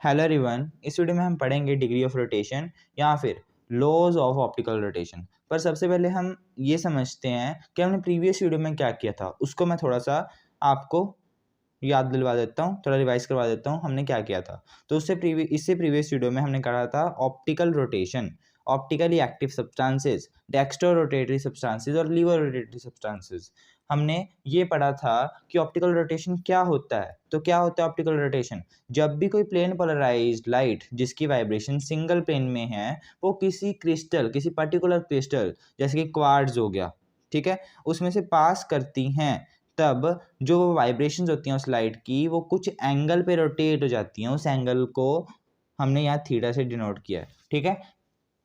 Hello everyone, इस video में हम पढ़ेंगे डिग्री ऑफ रोटेशन या फिर लॉज ऑफ ऑप्टिकल रोटेशन। पर सबसे पहले हम ये समझते हैं कि हमने प्रीवियस वीडियो में क्या किया था। उसको मैं थोड़ा सा आपको याद दिलवा देता हूँ, थोड़ा रिवाइज करवा देता हूँ हमने क्या किया था। तो इससे प्रीवियस वीडियो में हमने कहा था optical rotation, optically active substances, dextro rotatory substances और लीवर रोटेटरी सब्सटेंसेस। हमने ये पढ़ा था कि ऑप्टिकल रोटेशन क्या होता है। तो क्या होता है ऑप्टिकल रोटेशन? जब भी कोई प्लेन पोलराइज्ड लाइट जिसकी वाइब्रेशन सिंगल प्लेन में है वो किसी क्रिस्टल, किसी पर्टिकुलर क्रिस्टल जैसे कि क्वार्ट्ज हो गया, ठीक है, उसमें से पास करती हैं, तब जो वाइब्रेशंस होती हैं उस लाइट की वो कुछ एंगल पे रोटेट हो जाती हैं। उस एंगल को हमने यहाँ थीटा से डिनोट किया है, ठीक है।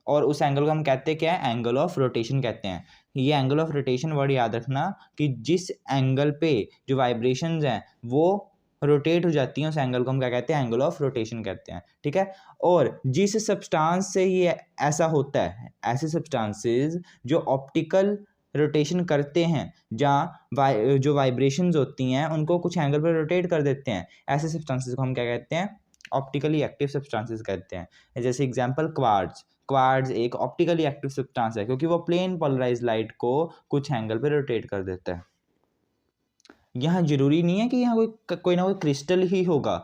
और उस एंगल को हम कहते हैं क्या है? एंगल ऑफ रोटेशन कहते हैं। ये एंगल ऑफ रोटेशन वर्ड याद रखना कि जिस एंगल पे जो वाइब्रेशंस हैं वो रोटेट हो जाती हैं उस एंगल को हम क्या कहते हैं? एंगल ऑफ रोटेशन कहते हैं, ठीक है। और जिस सब्सटेंस से ये ऐसा होता है, ऐसे सब्सटेंसेस जो ऑप्टिकल रोटेशन करते हैं, जहाँ जो वाइब्रेशंस होती हैं उनको कुछ एंगल पर रोटेट कर देते हैं, ऐसे सब्सटेंसेस को हम क्या कहते हैं? ऑप्टिकली एक्टिव सब्सटेंसेस कहते हैं। जैसे एग्जांपल क्वार्ट्ज एक ऑप्टिकली एक्टिव सब्सटेंस है क्योंकि वो प्लेन पोलराइज्ड लाइट को कुछ एंगल पे रोटेट कर देता है। यहाँ जरूरी नहीं है कि यहाँ कोई ना कोई क्रिस्टल ही होगा,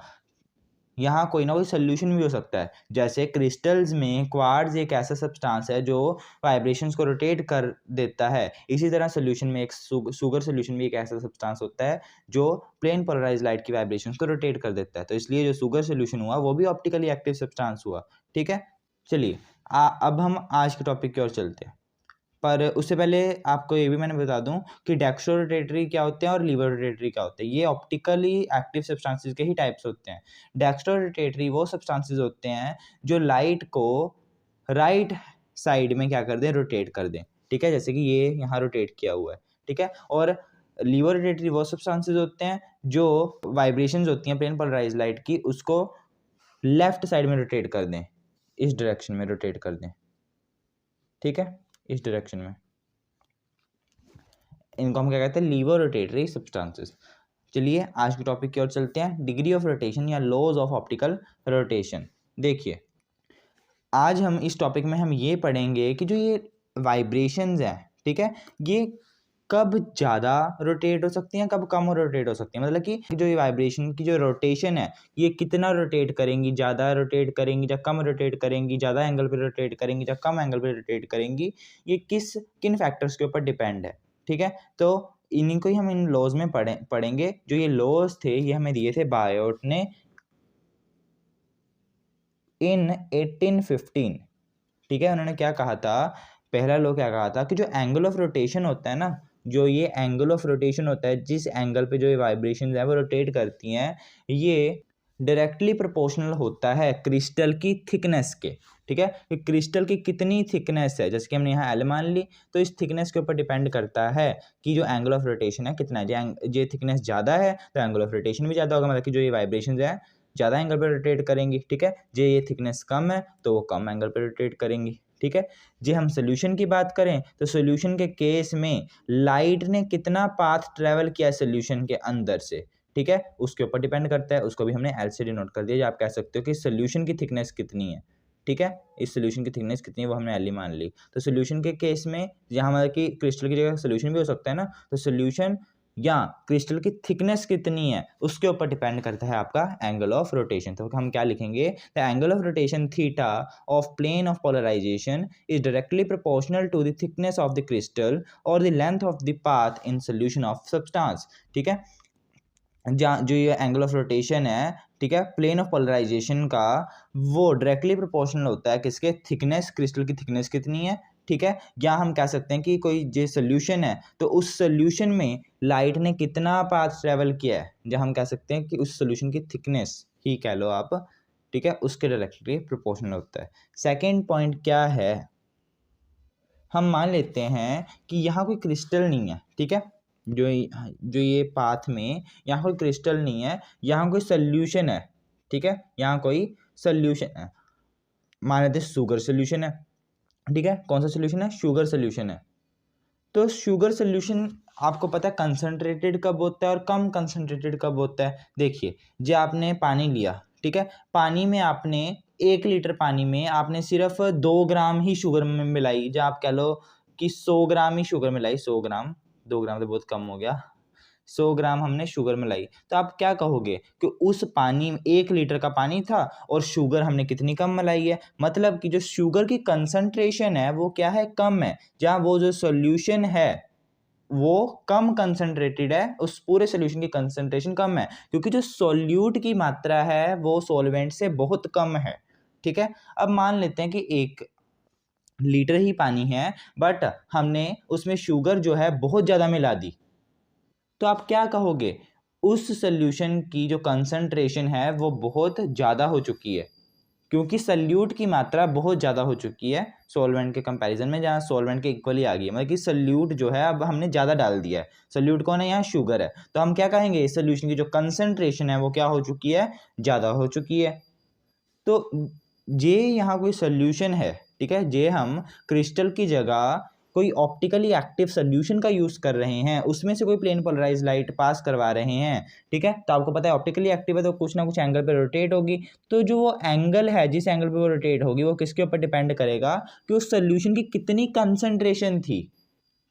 यहाँ कोई ना कोई सोल्यूशन भी हो सकता है। जैसे क्रिस्टल्स में क्वार्ट्ज एक ऐसा सब्सटेंस है जो वाइब्रेशंस को रोटेट कर देता है। इसी तरह सोल्यूशन में एक शुगर सोल्यूशन भी एक ऐसा सब्सटेंस होता है जो प्लेन पोलराइज्ड लाइट की वाइब्रेशंस को रोटेट कर देता है। तो इसलिए जो शुगर सोल्यूशन हुआ वो भी ऑप्टिकली एक्टिव सब्सटेंस हुआ, ठीक है। चलिए अब हम आज के टॉपिक की ओर चलते हैं। पर उससे पहले आपको ये भी मैंने बता दूं कि डेक्स्ट्रो रोटेटरी क्या होते हैं और लीवर रोटेटरी क्या होते हैं। ये ऑप्टिकली एक्टिव सब्सटेंसेस के ही टाइप्स होते हैं। डेक्स्ट्रो रोटेटरी वो सब्सटेंसेस होते हैं जो लाइट को राइट साइड में क्या कर दें? रोटेट कर दें, ठीक है। जैसे कि ये यहाँ रोटेट किया हुआ है, ठीक है। और लीवर रोटेटरी वो सब्सटेंसेस होते हैं जो वाइब्रेशंस होती हैं प्लेन पोलराइज्ड लाइट की उसको लेफ्ट साइड में रोटेट कर दें, इस डायरेक्शन में रोटेट कर दें, ठीक है, इस डायरेक्शन में। इनको हम क्या कहते हैं? Laevo rotatory substances. चलिए आज के टॉपिक की ओर चलते हैं, डिग्री ऑफ रोटेशन या लॉज ऑफ ऑप्टिकल रोटेशन। देखिए आज हम इस टॉपिक में हम ये पढ़ेंगे कि जो ये वाइब्रेशंस हैं, ठीक है, ये कब ज़्यादा रोटेट हो सकती हैं, कब कम रोटेट हो सकती हैं। मतलब कि जो ये वाइब्रेशन की जो रोटेशन है ये कितना रोटेट करेंगी, ज़्यादा रोटेट करेंगी या कम रोटेट करेंगी, ज़्यादा एंगल पे रोटेट करेंगी या कम एंगल पे रोटेट करेंगी, ये किन फैक्टर्स के ऊपर डिपेंड है, ठीक है। तो इन्हीं को ही हम इन लॉज में पढ़ेंगे। जो ये लॉज थे ये हमें दिए थे बायोट ने इन 1815, ठीक है। उन्होंने क्या कहा था? पहला लॉ क्या कहा था कि जो एंगल ऑफ रोटेशन होता है ना, जो ये एंगल ऑफ रोटेशन होता है, जिस एंगल पे जो ये वाइब्रेशंस है वो रोटेट करती हैं, ये डायरेक्टली प्रोपोर्शनल होता है क्रिस्टल की थिकनेस के, ठीक है। कि क्रिस्टल की कितनी थिकनेस है, जैसे कि हमने यहाँ एल मान ली, तो इस थिकनेस के ऊपर डिपेंड करता है कि जो एंगल ऑफ रोटेशन है कितना है। जो थिकनेस ज़्यादा है तो एंगल ऑफ रोटेशन भी ज़्यादा होगा, मतलब कि जो ये वाइब्रेशंस है ज़्यादा एंगल पर रोटेट करेंगी, ठीक है। जो ये थिकनेस कम है तो वो कम एंगल पर रोटेट करेंगी, ठीक है। जी हम सोल्यूशन की बात करें तो सोल्यूशन के केस में लाइट ने कितना पाथ ट्रेवल किया सोल्यूशन के अंदर से, ठीक है, उसके ऊपर डिपेंड करता है। उसको भी हमने एल से डिनोट कर दिया। आप कह सकते हो कि सोल्यूशन की थिकनेस कितनी है, ठीक है, इस सोल्यूशन की थिकनेस कितनी है वो हमने एल ही मान ली। तो सोल्यूशन के केस में जहाँ हमारा कि क्रिस्टल की जगह सोल्यूशन भी हो सकता है ना, तो सोल्यूशन या क्रिस्टल की थिकनेस कितनी है उसके ऊपर डिपेंड करता है आपका एंगल ऑफ रोटेशन। तो हम क्या लिखेंगे? The angle of rotation theta of plane of polarisation is directly proportional to the thickness of the crystal और the length of the path in solution of substance, ठीक है। जहाँ जो ये एंगल ऑफ रोटेशन है, ठीक है, प्लेन ऑफ पोलराइजेशन का, वो डायरेक्टली प्रोपोर्शनल होता है किसके? थिकनेस, क्रिस्टल की थिकनेस कितनी है, ठीक है। या हम कह सकते हैं कि कोई जो सोल्यूशन है तो उस सोल्यूशन में लाइट ने कितना पाथ ट्रेवल किया है, जहाँ हम कह सकते हैं कि उस सोल्यूशन की थिकनेस ही कह लो आप, ठीक है, उसके डायरेक्टली प्रोपोर्शनल होता है। सेकेंड पॉइंट क्या है? हम मान लेते हैं कि यहाँ कोई क्रिस्टल नहीं है, ठीक है, जो ये पाथ में यहाँ कोई क्रिस्टल नहीं है, यहाँ कोई सोल्यूशन है, ठीक है, यहाँ कोई सोल्यूशन है, मान लेते हैं शुगर सोल्यूशन है, ठीक है। कौन सा सोल्यूशन है? शुगर सोल्यूशन है। तो शुगर सोल्यूशन आपको पता है कंसनट्रेटेड कब होता है और कम कंसनट्रेटेड कब होता है। देखिए जो आपने पानी लिया, ठीक है, पानी में आपने 1 लीटर पानी में आपने सिर्फ 2 ग्राम ही शुगर में मिलाई, या आप कह लो कि 100 ग्राम ही शुगर मिलाई, 100 ग्राम, 2 ग्राम तो बहुत कम हो गया, 100 ग्राम हमने शुगर मिलाई, तो आप क्या कहोगे कि उस पानी 1 लीटर का पानी था और शुगर हमने कितनी कम मिलाई है, मतलब कि जो शुगर की कंसंट्रेशन है वो क्या है, कम है, जहाँ वो जो सॉल्यूशन है वो कम कंसंट्रेटेड है, उस पूरे सॉल्यूशन की कंसंट्रेशन कम है, क्योंकि जो सॉल्यूट की मात्रा है वो सॉल्वेंट से बहुत कम है। ठीक है, अब मान लेते हैं कि 1 लीटर ही पानी है, बट हमने उसमें शुगर जो है बहुत ज़्यादा मिला दी, तो आप क्या कहोगे, उस सॉल्यूशन की जो कंसंट्रेशन है वो बहुत ज़्यादा हो चुकी है, क्योंकि सल्यूट की मात्रा बहुत ज़्यादा हो चुकी है सॉल्वेंट के कंपैरिजन में, जहाँ सॉल्वेंट के इक्वली आ गई है, मतलब कि सल्यूट जो है अब हमने ज़्यादा डाल दिया है, सल्यूट कौन है, यहाँ शुगर है, तो हम क्या कहेंगे, इस सोल्यूशन की जो कंसंट्रेशन है वो क्या हो चुकी है, ज़्यादा हो चुकी है। तो ये यहाँ कोई सोल्यूशन है, ठीक है, ये हम क्रिस्टल की जगह कोई ऑप्टिकली एक्टिव सोल्यूशन का यूज़ कर रहे हैं, उसमें से कोई प्लेन पोलराइज लाइट पास करवा रहे हैं, ठीक है, तो आपको पता है ऑप्टिकली एक्टिव है तो कुछ ना कुछ एंगल पे रोटेट होगी, तो जो वो एंगल है जिस एंगल पे वो रोटेट होगी वो किसके ऊपर डिपेंड करेगा कि उस सोल्यूशन की कितनी कंसंट्रेशन थी,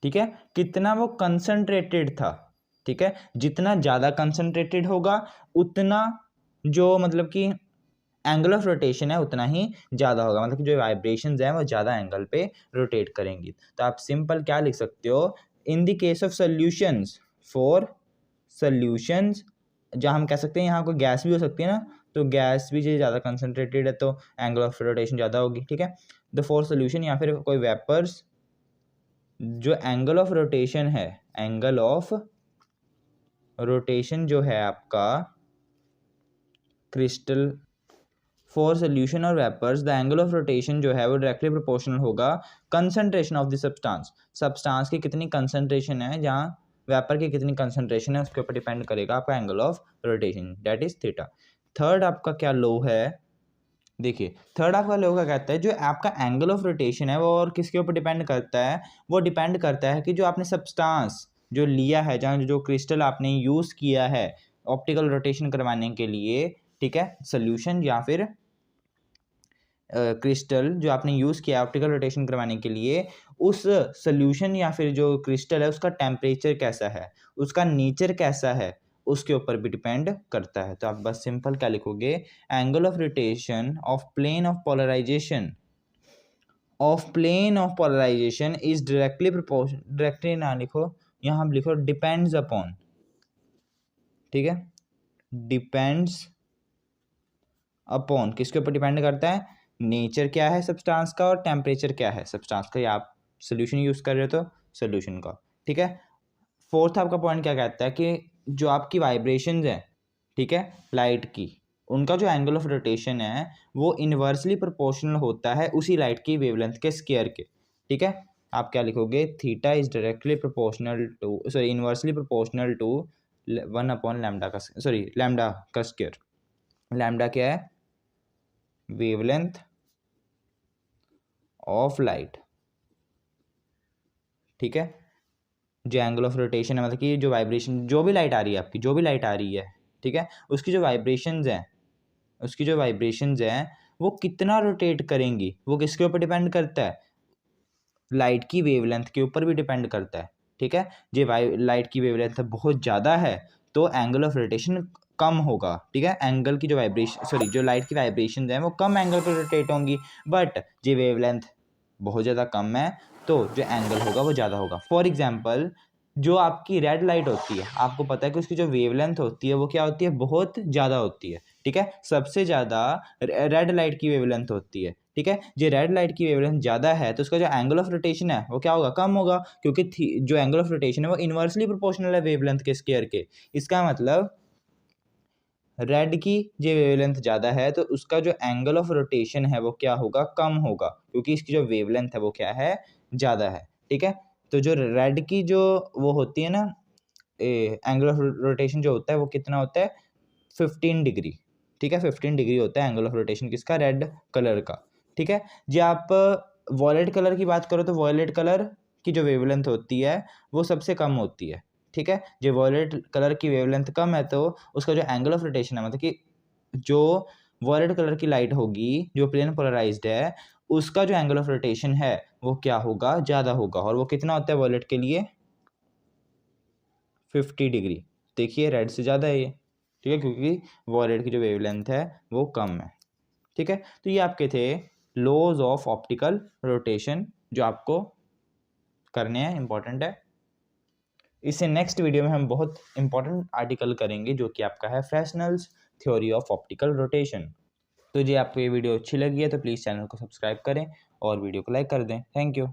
ठीक है, कितना वो कंसंट्रेटेड था, ठीक है, जितना ज़्यादा कंसंट्रेटेड होगा उतना जो मतलब कि एंगल ऑफ रोटेशन है उतना ही ज़्यादा होगा, मतलब कि जो वाइब्रेशंस हैं वो ज़्यादा एंगल पे रोटेट करेंगी। तो आप सिंपल क्या लिख सकते हो, in the case of solutions, for solutions, जहाँ हम कह सकते हैं यहाँ कोई गैस भी हो सकती है ना, तो गैस भी जो ज़्यादा कंसनट्रेटेड है तो एंगल ऑफ रोटेशन ज़्यादा होगी, ठीक है, द फॉर सॉल्यूशन या फिर कोई वेपर्स, जो एंगल ऑफ रोटेशन है, एंगल ऑफ रोटेशन जो है आपका क्रिस्टल, फॉर सोल्यूशन और vapours the angle of rotation जो है वो डायरेक्टली प्रोपोर्शनल होगा कंसंट्रेशन ऑफ द सब्सटेंस की कितनी कंसंट्रेशन है, जहाँ वेपर की कितनी कंसंट्रेशन है उसके ऊपर डिपेंड करेगा आपका angle of rotation, that is theta. Third आपका क्या लो है, देखिए थर्ड आपका लो का कहता है जो आपका एंगल ऑफ रोटेशन है वो और किसके ऊपर डिपेंड करता है, वो डिपेंड करता है कि जो आपने सब्सटेंस जो लिया है, जहाँ जो क्रिस्टल आपने यूज़ किया है ऑप्टिकल रोटेशन करवाने के लिए, ठीक है, सोल्यूशन या फिर क्रिस्टल जो आपने यूज़ किया ऑप्टिकल रोटेशन करवाने के लिए, उस सोल्यूशन या फिर जो क्रिस्टल है उसका टेम्परेचर कैसा है, उसका नेचर कैसा है, उसके ऊपर भी डिपेंड करता है। तो आप बस सिंपल क्या लिखोगे, angle of rotation of plane of polarisation is directly proportional, directly ना लिखो, यहाँ आप लिखो डिपेंड्स अपॉन, ठीक है, डिपेंड्स अपॉन किसके ऊपर डिपेंड करता है, नेचर क्या है सब्सटेंस का और टेम्परेचर क्या है सब्सटेंस का, या आप सोल्यूशन यूज़ कर रहे हो तो सोल्यूशन का, ठीक है। फोर्थ आपका पॉइंट क्या कहता है कि जो आपकी वाइब्रेशंस हैं, ठीक है, लाइट की, उनका जो एंगल ऑफ रोटेशन है वो इन्वर्सली प्रोपोर्शनल होता है उसी लाइट की वेवलेंथ के स्क्वायर के, ठीक है। आप क्या लिखोगे, theta is directly proportional to, sorry inversely proportional to 1 lambda का, सॉरी लैम्डा का स्क्वायर, लैम्डा क्या है, वेवलेंथ ऑफ लाइट, ठीक है, जो एंगल ऑफ रोटेशन है मतलब कि जो वाइब्रेशन, जो भी लाइट आ रही है आपकी, जो भी लाइट आ रही है, ठीक है, उसकी जो वाइब्रेशंस हैं, उसकी जो वाइब्रेशंस हैं वो कितना रोटेट करेंगी, वो किसके ऊपर डिपेंड करता है, लाइट की वेवलेंथ के ऊपर भी डिपेंड करता है, ठीक है। जो लाइट की वेवलेंथ बहुत ज़्यादा है तो एंगल ऑफ रोटेशन कम होगा, ठीक है, एंगल की जो वाइब्रेशन, सॉरी जो लाइट की वाइब्रेशन हैं वो कम एंगल पर रोटेट होंगी, बट जो वेवलेंथ बहुत ज़्यादा कम है तो जो एंगल होगा वो ज़्यादा होगा। फॉर एग्जांपल जो आपकी रेड लाइट होती है, आपको पता है कि उसकी जो वेवलेंथ होती है वो क्या होती है, बहुत ज़्यादा होती है, ठीक है, सबसे ज़्यादा रेड लाइट की वेवलेंथ होती है, ठीक है, जो रेड लाइट की वेवलेंथ ज़्यादा है तो उसका जो एंगल ऑफ रोटेशन है वो क्या होगा, कम होगा, क्योंकि जो एंगल ऑफ रोटेशन है वो इन्वर्सली प्रोपोर्शनल है वेवलेंथ के स्क्वायर के। इसका मतलब रेड की जो वेवलेंथ ज़्यादा है तो उसका जो एंगल ऑफ रोटेशन है वो क्या होगा, कम होगा, क्योंकि इसकी जो वेवलेंथ है वो क्या है, ज़्यादा है, ठीक है। तो जो रेड की जो वो होती है ना, एंगल ऑफ रोटेशन जो होता है वो कितना होता है, 15 डिग्री, ठीक है, 15 डिग्री होता है एंगल ऑफ रोटेशन किसका, रेड कलर का, ठीक है। जो आप वॉयलेट कलर की बात करो तो वॉयलेट कलर की जो वेवलेंथ होती है वो सबसे कम होती है, ठीक है, जो वॉयलेट कलर की वेवलेंथ कम है तो उसका जो एंगल ऑफ रोटेशन है मतलब कि जो वॉयलेट कलर की लाइट होगी, जो प्लेन पोलराइज्ड है, उसका जो एंगल ऑफ रोटेशन है वो क्या होगा, ज़्यादा होगा। और वो कितना होता है वॉयलेट के लिए? 50 डिग्री। देखिए रेड से ज़्यादा है ये, ठीक है, क्योंकि वॉयलेट की जो वेवलेंथ है वो कम है, ठीक है। तो ये आपके थे लॉज ऑफ ऑप्टिकल रोटेशन, जो आपको करने हैं, इंपॉर्टेंट है। इससे नेक्स्ट वीडियो में हम बहुत इंपॉर्टेंट आर्टिकल करेंगे जो कि आपका है फ्रेस्नेल्स थ्योरी ऑफ ऑप्टिकल रोटेशन। तो जी आपको ये वीडियो अच्छी लगी है तो प्लीज़ चैनल को सब्सक्राइब करें और वीडियो को लाइक कर दें। Thank you.